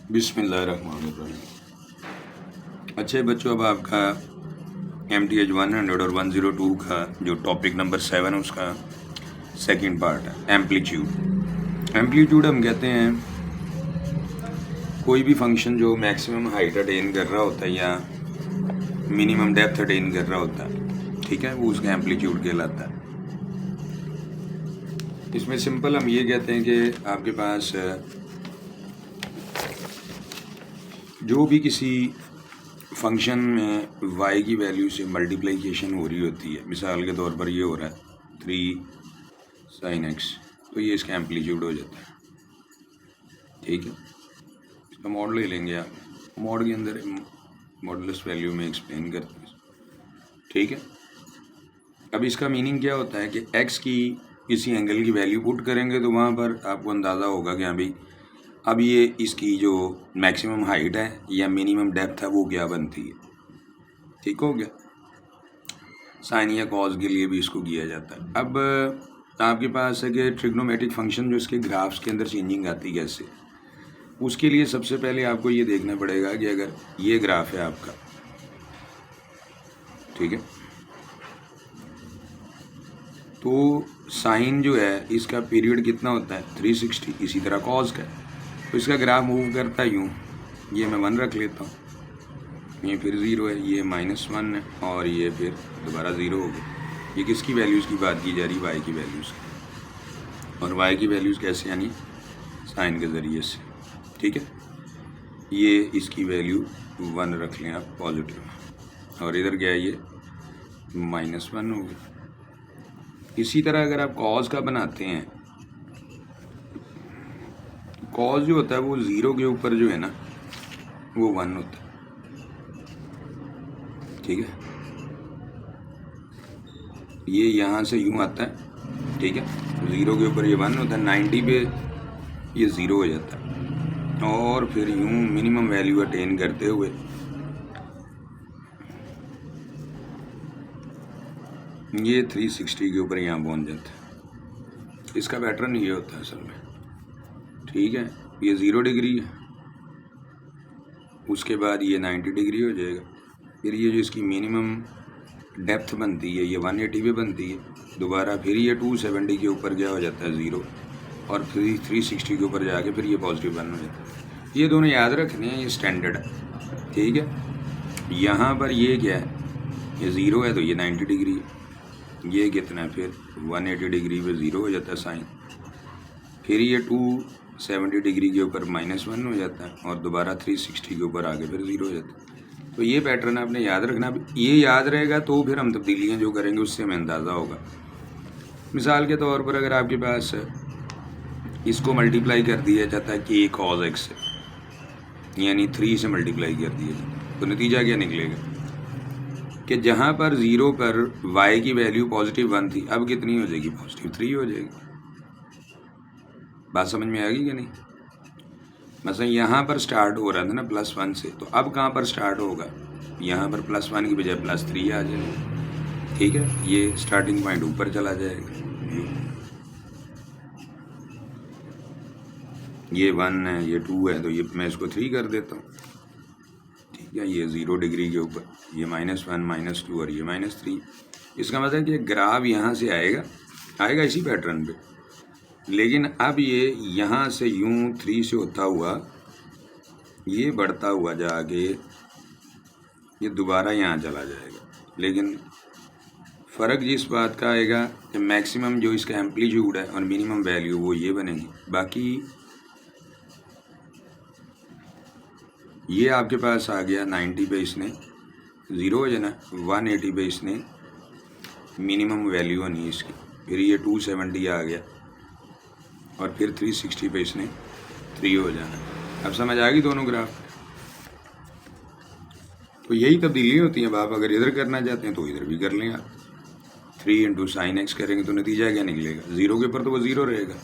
बिस्मिल्लाहिर्रहमानिर्रहीम। अच्छे बच्चों, अब आपका MTH 100 और 102 का जो टॉपिक नंबर 7 है उसका सेकंड पार्ट है एम्पलीट्यूड। एम्पलीट्यूड हम कहते हैं कोई भी फंक्शन जो मैक्सिमम हाइट अटेन कर रहा होता है या मिनिमम डेप्थ अटेन कर रहा होता है, ठीक है, वो उसका एम्पलीट्यूड कहलाता है। इसमें सिंपल हम ये कहते हैं कि आपके पास जो भी किसी फंक्शन में y की वैल्यू से मल्टीप्लिकेशन हो रही होती है, मिसाल के तौर पर ये हो रहा है 3 sin x, तो ये इसका एम्पलीट्यूड हो जाता है। ठीक है, इसका मॉड ले लेंगे आप, मॉड के अंदर मॉडुलस वैल्यू में एक्सप्लेन करते हैं। ठीक है, अब इसका मीनिंग क्या होता है कि x की किसी एंगल की वैल्यू पुट करेंगे तो वहाँ पर आपको अंदाज़ा होगा कि हाँ भाई अब ये इसकी जो मैक्सिमम हाइट है या मिनिमम डेप्थ है वो क्या बनती है। ठीक हो गया। साइन या कॉज के लिए भी इसको किया जाता है। अब आपके पास है कि ट्रिग्नोमेट्रिक फंक्शन जो इसके ग्राफ्स के अंदर चेंजिंग आती है कैसे, उसके लिए सबसे पहले आपको ये देखना पड़ेगा कि अगर ये ग्राफ है आपका, ठीक है, तो साइन जो है इसका पीरियड कितना होता है 360, इसी तरह कॉज का, तो इसका ग्राफ मूव करता है यूँ, ये मैं 1 रख लेता हूँ, ये फिर 0 है, ये -1 है और ये फिर दोबारा 0 हो गया। ये किसकी वैल्यूज़ की बात की जा रही है, y की वैल्यूज़ की, और y की वैल्यूज़ कैसे, यानी साइन के ज़रिए से। ठीक है, ये इसकी वैल्यू 1 रख लें आप पॉजिटिव, और इधर क्या है ये -1 हो गया। इसी तरह अगर आप कॉज का बनाते हैं, कॉज जो होता है वो 0 के ऊपर जो है ना वो 1 होता है। ठीक है, ये यहाँ से यूँ आता है, ठीक है, 0 के ऊपर ये 1 होता है, 90 पे ये 0 हो जाता है, और फिर यूँ मिनिमम वैल्यू अटेन करते हुए ये 360 के ऊपर यहाँ पहुँच जाता है। इसका पैटर्न ये होता है असल में। ठीक है, ये 0 डिग्री है, उसके बाद ये 90 डिग्री हो जाएगा, फिर ये जो इसकी मिनिमम डेप्थ बनती है ये 180 पे बनती है, दोबारा फिर ये 270 के ऊपर क्या हो जाता है 0, और फिर 360 के ऊपर जाके फिर ये +1 हो जाता है। ये दोनों याद रखने हैं, ये स्टैंडर्ड है। ठीक है, यहाँ पर ये क्या है, ये 0 है तो ये 90 डिग्री है, ये कितना है फिर 180 डिग्री पे 0 हो जाता है साइन, फिर ये 270 डिग्री के ऊपर -1 हो जाता है, और दोबारा 360 के ऊपर आके फिर 0 हो जाता है। तो ये पैटर्न आपने याद रखना। ये याद रहेगा तो फिर हम तब्दीलियाँ जो करेंगे उससे हमें अंदाज़ा होगा। मिसाल के तौर पर अगर आपके पास इसको मल्टीप्लाई कर दिया जाता है कि cos x से, यानी 3 से मल्टीप्लाई कर दिया जाता है, तो नतीजा क्या निकलेगा कि जहाँ पर 0 पर y की वैल्यू +1 थी, अब कितनी हो जाएगी, +3 हो जाएगी। बात समझ में आ गई कि नहीं। मतलब यहाँ पर स्टार्ट हो रहा था ना +1 से, तो अब कहाँ पर स्टार्ट होगा, यहाँ पर +1 की बजाय +3 आ जाएगा। ठीक है, ये स्टार्टिंग पॉइंट ऊपर चला जाएगा, ये 1 है, ये 2 है, तो ये मैं इसको 3 कर देता हूँ। ठीक है, ये 0 डिग्री के ऊपर ये -1 -2 और ये -3। इसका मतलब कि ग्राफ यहाँ से आएगा इसी पैटर्न पे, लेकिन अब ये यहाँ से यूँ 3 से होता हुआ ये बढ़ता हुआ जाके ये दोबारा यहाँ चला जाएगा। लेकिन फ़र्क जिस बात का आएगा कि मैक्सिमम जो इसका एम्पलीट्यूड है और मिनिमम वैल्यू वो ये बनेगी। बाकी ये आपके पास आ गया 90 पे, इसने 0 हो जाना, 180 पे इसने मिनिमम वैल्यू होनी है इसकी, फिर ये 270 आ गया, और फिर 360 पे इसने 3 हो जाना। अब समझ आ गई दोनों ग्राफ। तो यही तब्दीली होती है। अब आप अगर इधर करना चाहते हैं तो इधर भी कर लें आप, 3 × sin x करेंगे तो नतीजा क्या निकलेगा, 0 के ऊपर तो वो 0 रहेगा,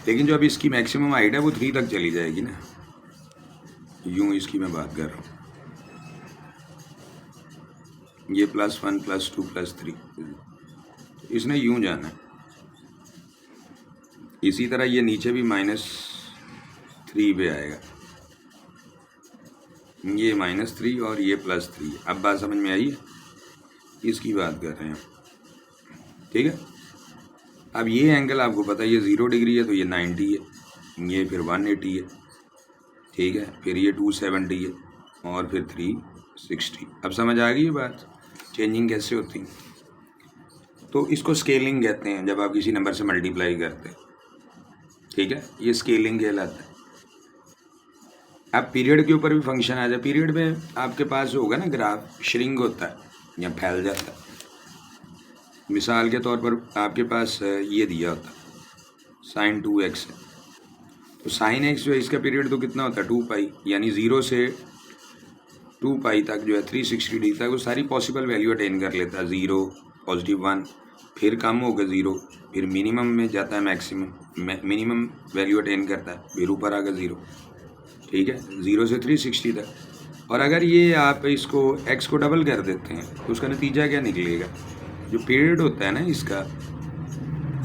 लेकिन जो अब इसकी मैक्सिमम हाइट है वो 3 तक चली जाएगी ना, यूँ इसकी मैं बात कर रहा हूँ, ये +1 +2 +3, इसने यूँ जाना है। इसी तरह ये नीचे भी -3 पे आएगा, ये -3 और ये +3। अब बात समझ में आई है? इसकी बात कर रहे हैं, ठीक है। अब ये एंगल आपको पता है ये 0 डिग्री है, तो ये 90 है, ये फिर 180 है, ठीक है, फिर ये 270 है और फिर 360। अब समझ आ गई ये बात, चेंजिंग कैसे होती है। तो इसको स्केलिंग कहते हैं, जब आप किसी नंबर से मल्टीप्लाई करते हैं, ठीक है, ये स्केलिंग कहलाता है। अब पीरियड के ऊपर भी फंक्शन आ जाए। पीरियड में आपके पास होगा ना ग्राफ, श्रिंक होता है या फैल जाता है। मिसाल के तौर पर आपके पास ये दिया होता है sin 2x है, तो sin x जो है इसका पीरियड तो कितना होता है 2π, यानी 0 से 2π तक जो है 360 डिग्री तक वो सारी पॉसिबल वैल्यू अटेन कर लेता है। 0, +1, फिर कम होगा 0, फिर मिनिमम में जाता है मैक्सिमम, मिनिमम वैल्यू अटेन करता है, फिर ऊपर आएगा 0, ठीक है, 0 से 360 तक। और अगर ये आप इसको x को डबल कर देते हैं तो उसका नतीजा क्या निकलेगा, जो पीरियड होता है ना इसका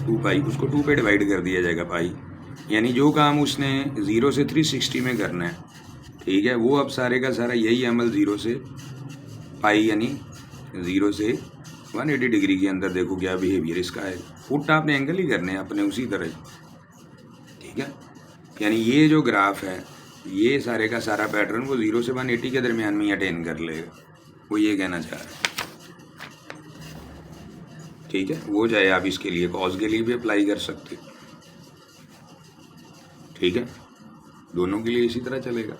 2π, उसको 2 पे डिवाइड कर दिया जाएगा पाई, यानी जो काम उसने 0 से 360 में करना है, ठीक है, वो अब सारे का सारा यही अमल 0 से पाई यानी 0 से 180 डिग्री के अंदर देखो क्या बिहेवियर इसका है। पुट आपने एंगल ही करने हैं अपने उसी तरह, ठीक है। यानी ये जो ग्राफ है ये सारे का सारा पैटर्न वो 0 से 180 के दरमियान में ही अटेन कर लेगा, वो ये कहना चाह रहा है, ठीक है। वो चाहे आप इसके लिए कॉज के लिए भी अप्लाई कर सकते, ठीक है, दोनों के लिए इसी तरह चलेगा।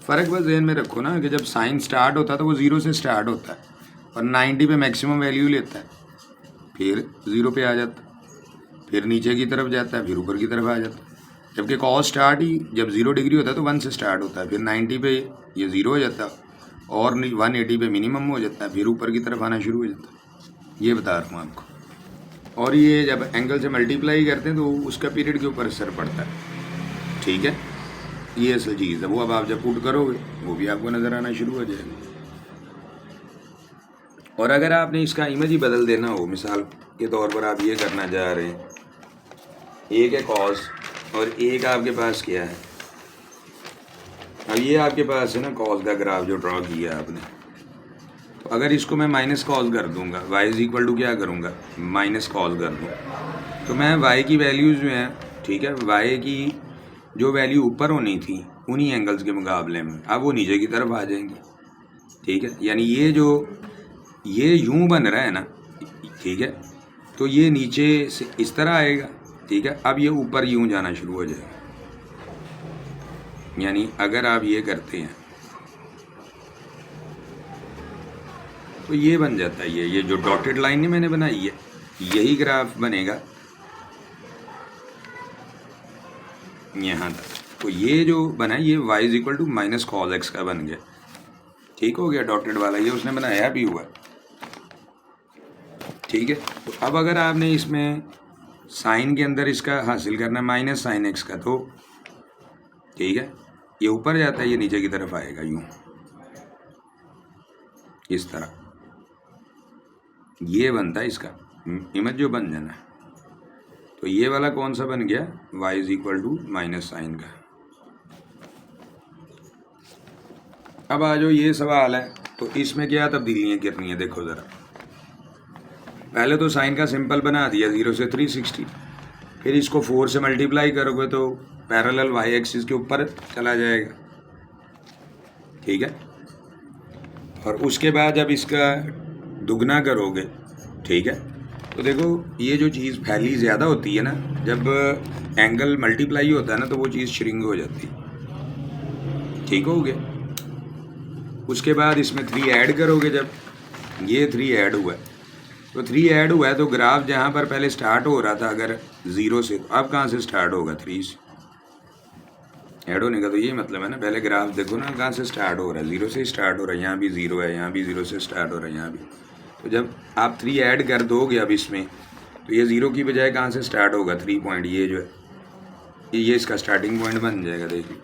फ़र्क बस ध्यान में रखो ना कि जब साइन स्टार्ट होता है तो वो 0 से स्टार्ट होता है और 90 पे मैक्सिमम वैल्यू लेता है, फिर 0 पे आ जाता है, फिर नीचे की तरफ जाता है, फिर ऊपर की तरफ आ जाता है। जबकि कॉस स्टार्ट ही जब 0 डिग्री होता है तो 1 से स्टार्ट होता है, फिर 90 पे ये 0 हो जाता है और 180 पे मिनिमम हो जाता है, फिर ऊपर की तरफ आना शुरू हो जाता है। ये बता रहा हूँ आपको। और ये जब एंगल से मल्टीप्लाई करते हैं तो उसका पीरियड के ऊपर असर पड़ता है, ठीक है, ये असल चीज़ है। वो अब आप जब पुट करोगे वो भी आपको नज़र आना शुरू हो जाएगा। और अगर आपने इसका इमेज ही बदल देना हो, मिसाल के तौर पर आप ये करना चाह रहे हैं, एक है कॉस और एक आपके पास क्या है, अब ये आपके पास है ना कॉस का ग्राफ जो ड्रॉ किया आपने, तो अगर इसको मैं माइनस कॉस कर दूंगा, y इज इक्वल टू क्या करूँगा माइनस कॉस कर दूँ, तो मैं y की वैल्यूज़ जो हैं, ठीक है, y की जो वैल्यू ऊपर होनी थी उन्हीं एंगल्स के मुकाबले में अब वो नीचे की तरफ आ जाएंगी, ठीक है। यानी ये जो ये यूं बन रहा है ना, ठीक है, तो ये नीचे से इस तरह आएगा, ठीक है, अब ये ऊपर यूं जाना शुरू हो जाएगा। यानी अगर आप ये करते हैं तो ये बन जाता है, ये जो डॉटेड लाइन है मैंने बनाई है, यही ग्राफ बनेगा यहाँ तक। तो ये जो बना ये y is equal to minus cos x का बन गया, ठीक हो गया, डॉटेड वाला ये उसने बनाया भी हुआ, ठीक है। तो अब अगर आपने इसमें साइन के अंदर इसका हासिल करना है माइनस साइन एक्स का, तो ठीक है, ये ऊपर जाता है, ये नीचे की तरफ आएगा यूं इस तरह, ये बनता है इसका इमेज जो बन जाना है। तो ये वाला कौन सा बन गया, y is equal to minus sine का। अब आ जाओ ये सवाल है, तो इसमें क्या तब्दीलियाँ करनी है, देखो ज़रा। पहले तो साइन का सिंपल बना दिया 0 से 360, फिर इसको 4 से मल्टीप्लाई करोगे तो पैरेलल y एक्सिस के ऊपर चला जाएगा, ठीक है। और उसके बाद जब इसका दुगना करोगे, ठीक है, तो देखो ये जो चीज़ फैली ज़्यादा होती है ना, जब एंगल मल्टीप्लाई होता है ना तो वो चीज़ श्रिंक हो जाती है, ठीक हो गया। उसके बाद इसमें 3 ऐड करोगे, जब ये 3 ऐड हुआ है तो 3 ऐड हुआ है तो ग्राफ जहाँ पर पहले स्टार्ट हो रहा था अगर 0 से, तो अब कहाँ से स्टार्ट होगा 3 से ऐड होने का। तो ये मतलब है ना, पहले ग्राफ देखो ना कहाँ से स्टार्ट हो रहा है, 0 से स्टार्ट हो रहा है, यहाँ भी 0 है, यहाँ भी 0 से स्टार्ट हो रहा है, यहाँ भी। तो जब आप 3 ऐड कर दोगे अब इसमें, तो ये 0 की बजाय कहाँ से स्टार्ट होगा 3 पॉइंट, ये जो है ये इसका स्टार्टिंग पॉइंट बन जाएगा, देखिए।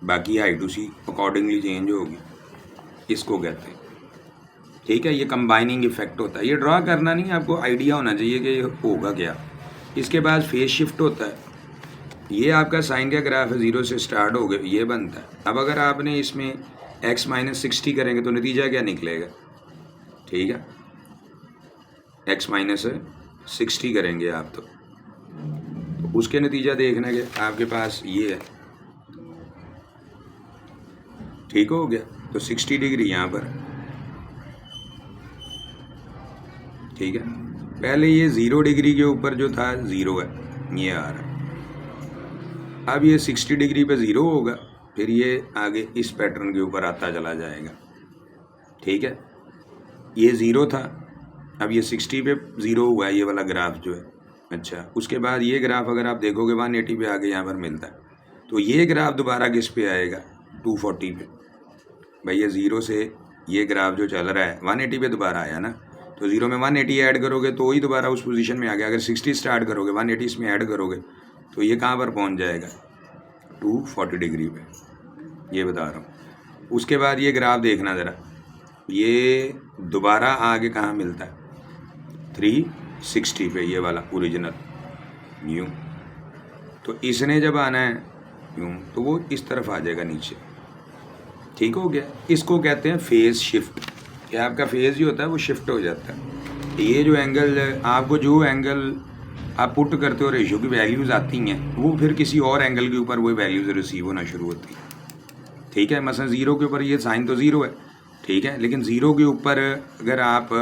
बाकी हाइट उसी अकॉर्डिंगली चेंज होगी, इसको कहते हैं, ठीक है। ये कंबाइनिंग इफेक्ट होता है, ये ड्रा करना नहीं, आपको आइडिया होना चाहिए कि ये होगा क्या। इसके बाद फेज शिफ्ट होता है, ये आपका साइन का ग्राफ है, 0 से स्टार्ट हो गया, ये बनता है। अब अगर आपने इसमें x माइनस 60 करेंगे तो नतीजा क्या निकलेगा? ठीक है, x माइनस 60 करेंगे आप तो उसके नतीजा देखना कि आपके पास ये है, ठीक हो गया। तो 60 डिग्री यहाँ पर, ठीक है। पहले ये 0 डिग्री के ऊपर जो था 0 है, ये आ रहा है। अब ये 60 डिग्री पे 0 होगा, फिर ये आगे इस पैटर्न के ऊपर आता चला जाएगा, ठीक है। ये 0 था, अब ये 60 पे 0 हुआ है, ये वाला ग्राफ जो है। अच्छा, उसके बाद ये ग्राफ अगर आप देखोगे 180 पे आगे यहाँ पर मिलता है, तो ये ग्राफ दोबारा किस पे आएगा? 240 पे। भाई ये 0 से ये ग्राफ जो चल रहा है 180 पे दोबारा आया ना, तो 0 में 180 ऐड करोगे तो ही दोबारा उस पोजीशन में आ गया। अगर 60 स्टार्ट करोगे 180 इसमें ऐड करोगे तो ये कहाँ पर पहुँच जाएगा? 240 डिग्री पे, ये बता रहा हूँ। उसके बाद ये ग्राफ देखना ज़रा, ये दोबारा आगे कहाँ मिलता है? 360 पे, ये वाला ओरिजिनल न्यू। तो इसने जब आना है यूँ तो वो इस तरफ आ जाएगा नीचे, ठीक हो गया। इसको कहते हैं फेज़ शिफ्ट। ये आपका फेज़ ही होता है वो शिफ्ट हो जाता है। ये जो एंगल आपको, जो एंगल आप पुट करते हो, रेशियो की वैल्यूज़ आती हैं, वो फिर किसी और एंगल के ऊपर वो वैल्यूज़ रिसीव होना शुरू होती है, ठीक है। मसलन 0 के ऊपर ये साइन तो 0 है, ठीक है, लेकिन 0 के ऊपर अगर आप